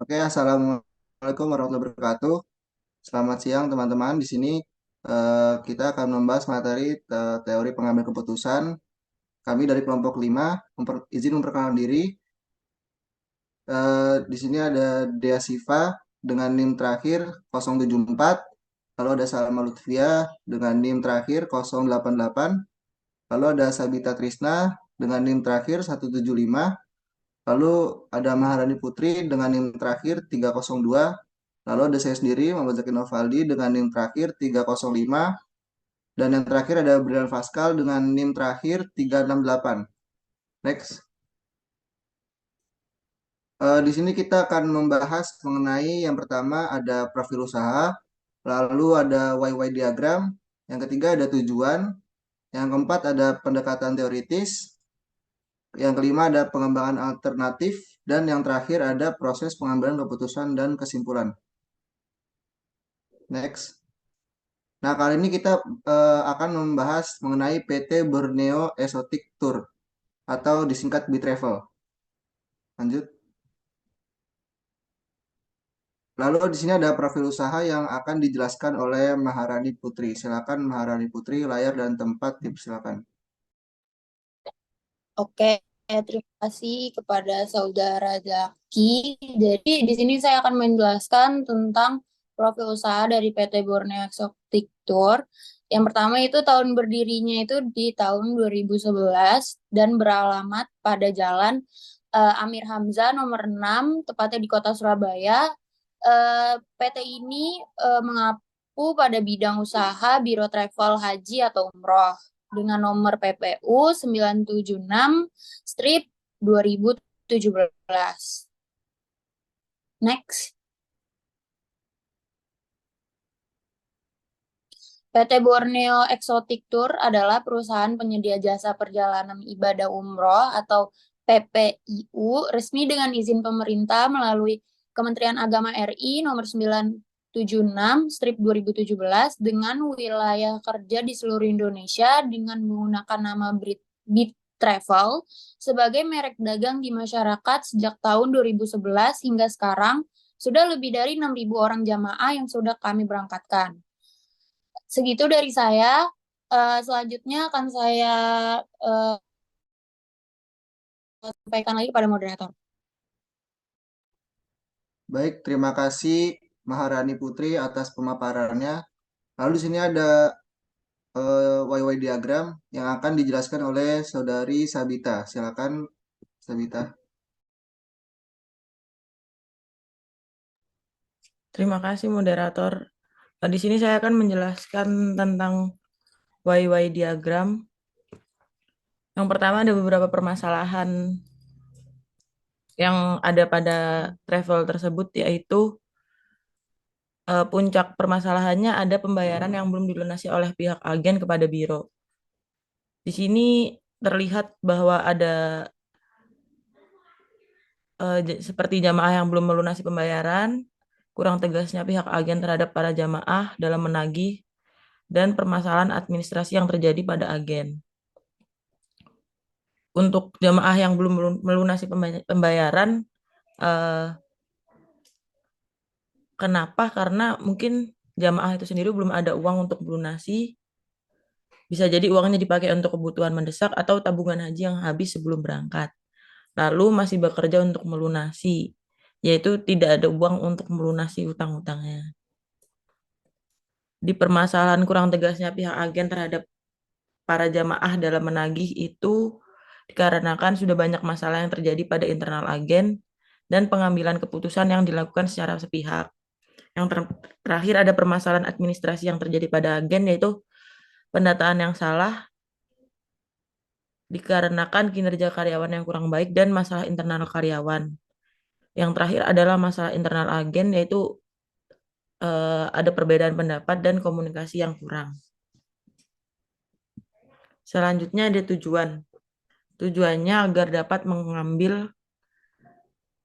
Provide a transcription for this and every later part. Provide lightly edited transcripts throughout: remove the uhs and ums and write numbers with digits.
Oke, Assalamualaikum warahmatullahi wabarakatuh. Selamat siang teman-teman. Di sini kita akan membahas materi teori pengambilan keputusan. Kami dari kelompok 5 izin memperkenalkan diri. Di sini ada Dea Siva dengan NIM terakhir 074. Lalu ada Salma Lutfia dengan NIM terakhir 088. Lalu ada Sabita Trisna dengan NIM terakhir 175. Lalu ada Maharani Putri dengan NIM terakhir 302. Lalu ada saya sendiri, Muhammad Zaki Novaldi dengan NIM terakhir 305. Dan yang terakhir ada Brian Pascal dengan NIM terakhir 368. Next. Di sini kita akan membahas mengenai yang pertama ada profil usaha, lalu ada YY diagram, yang ketiga ada tujuan, yang keempat ada pendekatan teoritis, yang kelima ada pengembangan alternatif, dan yang terakhir ada proses pengambilan keputusan dan kesimpulan. Next. Nah, kali ini kita akan membahas mengenai PT Borneo Exotic Tour atau disingkat B-Travel. Lanjut. Lalu di sini ada profil usaha yang akan dijelaskan oleh Maharani Putri. Silakan Maharani Putri, layar dan tempat dipersilakan. Oke, terima kasih kepada Saudara Zaki. Jadi di sini saya akan menjelaskan tentang profil usaha dari PT Borneo Exotic Tour. Yang pertama itu tahun berdirinya itu di tahun 2011 dan beralamat pada Jalan Amir Hamzah nomor 6, tepatnya di Kota Surabaya. PT ini mengaku pada bidang usaha Biro Travel Haji atau Umroh dengan nomor PPU 976 strip 2017. Next. PT Borneo Exotic Tour adalah perusahaan penyedia jasa perjalanan ibadah umroh atau PPIU resmi dengan izin pemerintah melalui Kementerian Agama RI nomor 976 strip 2017 dengan wilayah kerja di seluruh Indonesia dengan menggunakan nama Bit Travel sebagai merek dagang di masyarakat sejak tahun 2011 hingga sekarang sudah lebih dari 6.000 orang jamaah yang sudah kami berangkatkan. Segitu dari saya. Selanjutnya akan saya sampaikan lagi pada moderator. Baik, terima kasih Maharani Putri atas pemaparannya. Lalu di sini ada YY diagram yang akan dijelaskan oleh Saudari Sabita. Silakan Sabita. Terima kasih moderator. Di sini saya akan menjelaskan tentang YY diagram. Yang pertama ada beberapa permasalahan yang ada pada travel tersebut, yaitu puncak permasalahannya ada pembayaran yang belum dilunasi oleh pihak agen kepada biro. Di sini terlihat bahwa ada seperti jamaah yang belum melunasi pembayaran, kurang tegasnya pihak agen terhadap para jamaah dalam menagih, dan permasalahan administrasi yang terjadi pada agen. Untuk jamaah yang belum melunasi pembayaran, kenapa? Karena mungkin jamaah itu sendiri belum ada uang untuk melunasi. Bisa jadi uangnya dipakai untuk kebutuhan mendesak atau tabungan haji yang habis sebelum berangkat. Lalu masih bekerja untuk melunasi, yaitu tidak ada uang untuk melunasi utang-utangnya. Di permasalahan kurang tegasnya pihak agen terhadap para jamaah dalam menagih itu dikarenakan sudah banyak masalah yang terjadi pada internal agen dan pengambilan keputusan yang dilakukan secara sepihak. Yang terakhir ada permasalahan administrasi yang terjadi pada agen, yaitu pendataan yang salah dikarenakan kinerja karyawan yang kurang baik dan masalah internal karyawan. Yang terakhir adalah masalah internal agen, yaitu ada perbedaan pendapat dan komunikasi yang kurang. Selanjutnya ada tujuan. Tujuannya agar dapat mengambil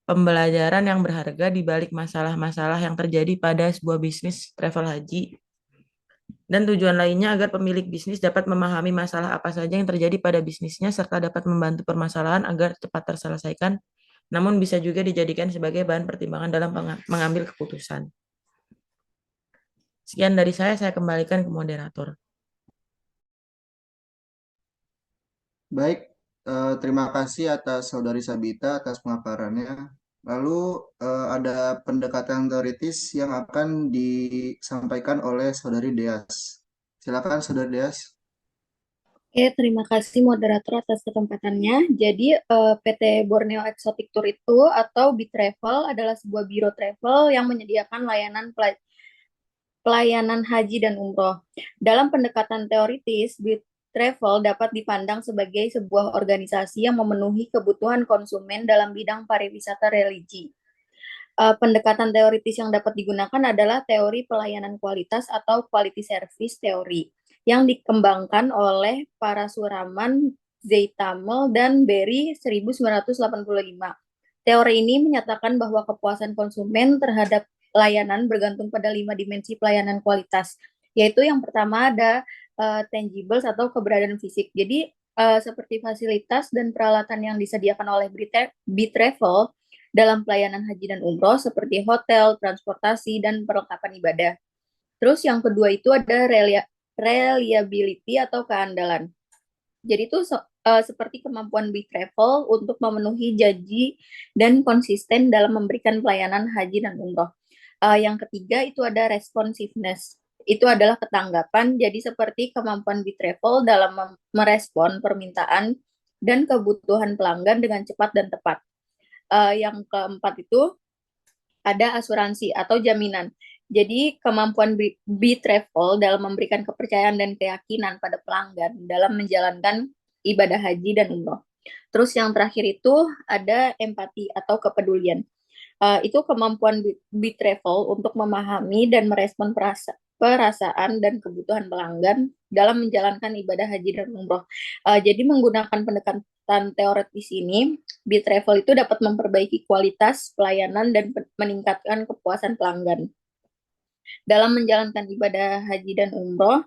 pembelajaran yang berharga di balik masalah-masalah yang terjadi pada sebuah bisnis travel haji. Dan tujuan lainnya agar pemilik bisnis dapat memahami masalah apa saja yang terjadi pada bisnisnya serta dapat membantu permasalahan agar cepat terselesaikan namun bisa juga dijadikan sebagai bahan pertimbangan dalam mengambil keputusan. Sekian dari saya kembalikan ke moderator. Baik, terima kasih atas Saudari Sabita atas pemaparannya. Lalu ada pendekatan teoritis yang akan disampaikan oleh Saudari Deas. Silakan Saudari Deas. Oke, terima kasih moderator atas kesempatannya. Jadi, PT Borneo Exotic Tour itu atau B-Travel adalah sebuah biro travel yang menyediakan pelayanan haji dan umroh. Dalam pendekatan teoritis, B-Travel dapat dipandang sebagai sebuah organisasi yang memenuhi kebutuhan konsumen dalam bidang pariwisata religi. Pendekatan teoritis yang dapat digunakan adalah teori pelayanan kualitas atau quality service teori yang dikembangkan oleh Parasuraman, Zeitamel, dan Berry 1985. Teori ini menyatakan bahwa kepuasan konsumen terhadap layanan bergantung pada 5 dimensi pelayanan kualitas, yaitu yang pertama ada tangibles atau keberadaan fisik. Jadi seperti fasilitas dan peralatan yang disediakan oleh B-Travel dalam pelayanan haji dan umroh seperti hotel, transportasi, dan perlengkapan ibadah. Terus yang kedua itu ada reliability atau keandalan. Jadi itu seperti kemampuan B-Travel untuk memenuhi janji dan konsisten dalam memberikan pelayanan haji dan umroh. Yang ketiga itu ada responsiveness. Itu adalah ketanggapan, jadi seperti kemampuan B-Travel dalam merespon permintaan dan kebutuhan pelanggan dengan cepat dan tepat. Yang keempat itu ada asuransi atau jaminan. Jadi kemampuan B-Travel dalam memberikan kepercayaan dan keyakinan pada pelanggan dalam menjalankan ibadah haji dan umroh. Terus yang terakhir itu ada empati atau kepedulian. Itu kemampuan B-Travel untuk memahami dan merespon perasaan dan kebutuhan pelanggan dalam menjalankan ibadah haji dan umroh. Jadi menggunakan pendekatan teoritis ini, B-Travel itu dapat memperbaiki kualitas pelayanan dan meningkatkan kepuasan pelanggan. Dalam menjalankan ibadah haji dan umroh,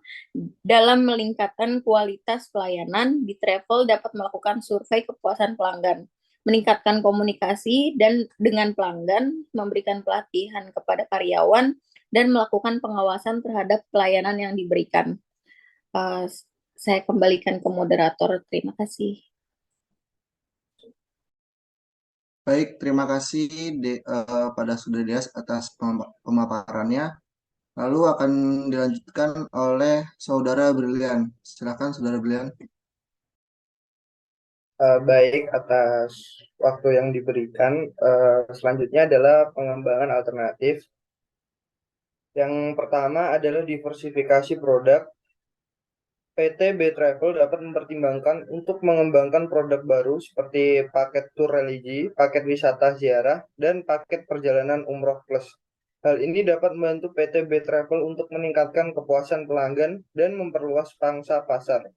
dalam meningkatkan kualitas pelayanan, B-Travel dapat melakukan survei kepuasan pelanggan, meningkatkan komunikasi dan dengan pelanggan, memberikan pelatihan kepada karyawan, dan melakukan pengawasan terhadap pelayanan yang diberikan. Saya kembalikan ke moderator. Terima kasih. Baik, terima kasih pada Saudari Deas atas pemaparannya. Lalu akan dilanjutkan oleh Saudara Brilian. Silakan Saudara Brilian. Baik, atas waktu yang diberikan. Selanjutnya adalah pengembangan alternatif. Yang pertama adalah diversifikasi produk. PT B-Travel dapat mempertimbangkan untuk mengembangkan produk baru seperti paket tur religi, paket wisata ziarah, dan paket perjalanan umroh plus. Hal ini dapat membantu PT B-Travel untuk meningkatkan kepuasan pelanggan dan memperluas pangsa pasar.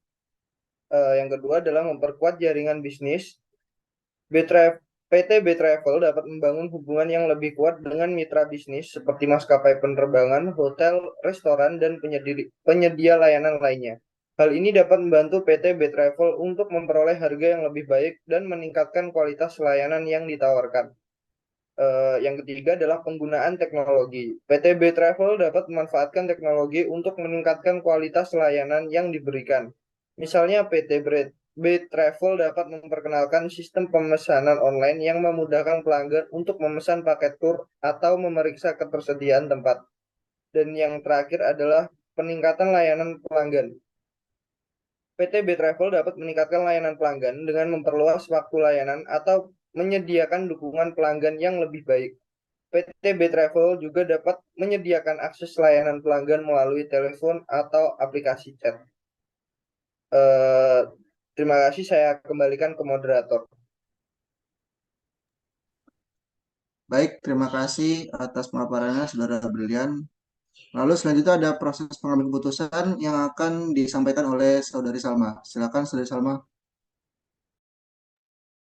Yang kedua adalah memperkuat jaringan bisnis. PT B-Travel dapat membangun hubungan yang lebih kuat dengan mitra bisnis seperti maskapai penerbangan, hotel, restoran, dan penyedia layanan lainnya. Hal ini dapat membantu PT B-Travel untuk memperoleh harga yang lebih baik dan meningkatkan kualitas layanan yang ditawarkan. Yang ketiga adalah penggunaan teknologi. PT B-Travel dapat memanfaatkan teknologi untuk meningkatkan kualitas layanan yang diberikan. Misalnya PT B-Travel dapat memperkenalkan sistem pemesanan online yang memudahkan pelanggan untuk memesan paket tur atau memeriksa ketersediaan tempat. Dan yang terakhir adalah peningkatan layanan pelanggan. PT B-Travel dapat meningkatkan layanan pelanggan dengan memperluas waktu layanan atau menyediakan dukungan pelanggan yang lebih baik. PT B-Travel juga dapat menyediakan akses layanan pelanggan melalui telepon atau aplikasi chat. Terima kasih, saya kembalikan ke moderator. Baik, terima kasih atas pemaparannya, Saudara Brilian. Lalu selanjutnya ada proses pengambilan keputusan yang akan disampaikan oleh Saudari Salma. Silakan, Saudari Salma.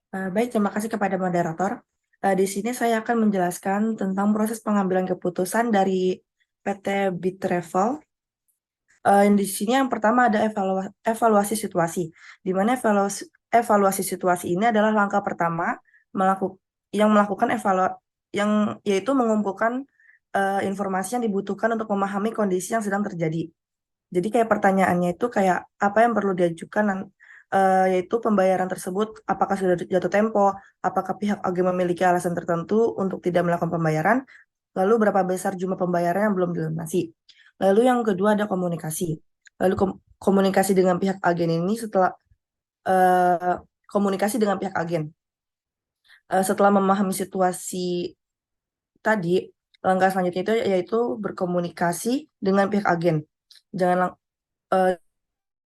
Baik, terima kasih kepada moderator. Di sini saya akan menjelaskan tentang proses pengambilan keputusan dari PT B-Travel. Di sini yang pertama ada evaluasi situasi, di mana evaluasi situasi ini adalah langkah pertama yang melakukan yang yaitu mengumpulkan informasi yang dibutuhkan untuk memahami kondisi yang sedang terjadi. Jadi kayak pertanyaannya itu kayak apa yang perlu diajukan, yaitu pembayaran tersebut apakah sudah jatuh tempo, apakah pihak agen memiliki alasan tertentu untuk tidak melakukan pembayaran, lalu berapa besar jumlah pembayaran yang belum dilunasi. Lalu yang kedua ada komunikasi. Lalu komunikasi dengan pihak agen ini setelah komunikasi dengan pihak agen. Setelah memahami situasi tadi, langkah selanjutnya itu yaitu berkomunikasi dengan pihak agen.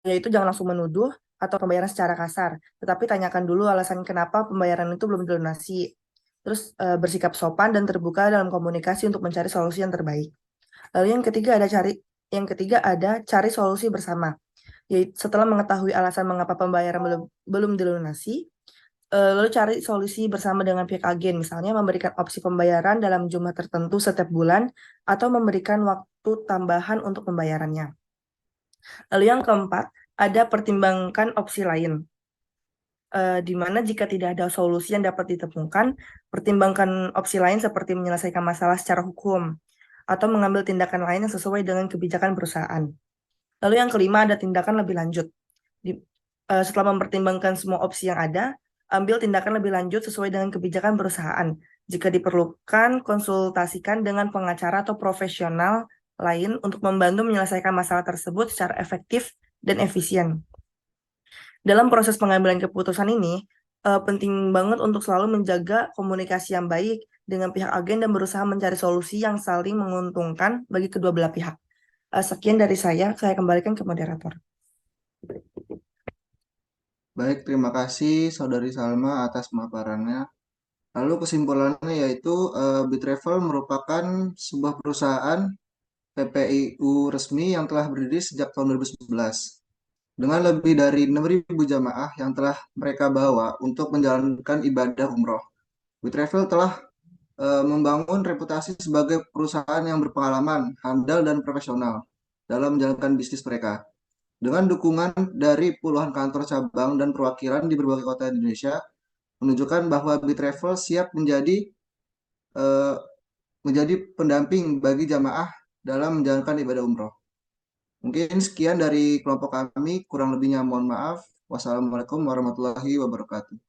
Yaitu jangan langsung menuduh atau pembayaran secara kasar, tetapi tanyakan dulu alasan kenapa pembayaran itu belum dilunasi. Terus bersikap sopan dan terbuka dalam komunikasi untuk mencari solusi yang terbaik. Lalu yang ketiga ada cari solusi bersama. Yaitu setelah mengetahui alasan mengapa pembayaran belum dilunasi, lalu cari solusi bersama dengan pihak agen, misalnya memberikan opsi pembayaran dalam jumlah tertentu setiap bulan atau memberikan waktu tambahan untuk pembayarannya. Lalu yang keempat, ada pertimbangkan opsi lain. Di mana jika tidak ada solusi yang dapat ditemukan, pertimbangkan opsi lain seperti menyelesaikan masalah secara hukum atau mengambil tindakan lain yang sesuai dengan kebijakan perusahaan. Lalu yang kelima ada tindakan lebih lanjut. Setelah mempertimbangkan semua opsi yang ada, ambil tindakan lebih lanjut sesuai dengan kebijakan perusahaan. Jika diperlukan, konsultasikan dengan pengacara atau profesional lain untuk membantu menyelesaikan masalah tersebut secara efektif dan efisien. Dalam proses pengambilan keputusan ini, penting banget untuk selalu menjaga komunikasi yang baik dengan pihak agen dan berusaha mencari solusi yang saling menguntungkan bagi kedua belah pihak. Sekian dari saya kembalikan ke moderator. Baik, terima kasih Saudari Salma atas pemaparannya. Lalu kesimpulannya yaitu Bitravel merupakan sebuah perusahaan PPIU resmi yang telah berdiri sejak tahun 2011. Dengan lebih dari 6.000 jamaah yang telah mereka bawa untuk menjalankan ibadah umroh. Bitravel telah membangun reputasi sebagai perusahaan yang berpengalaman, handal, dan profesional dalam menjalankan bisnis mereka. Dengan dukungan dari puluhan kantor cabang dan perwakilan di berbagai kota di Indonesia, menunjukkan bahwa Bitravel siap menjadi pendamping bagi jamaah dalam menjalankan ibadah umroh. Mungkin sekian dari kelompok kami, kurang lebihnya mohon maaf. Wassalamualaikum warahmatullahi wabarakatuh.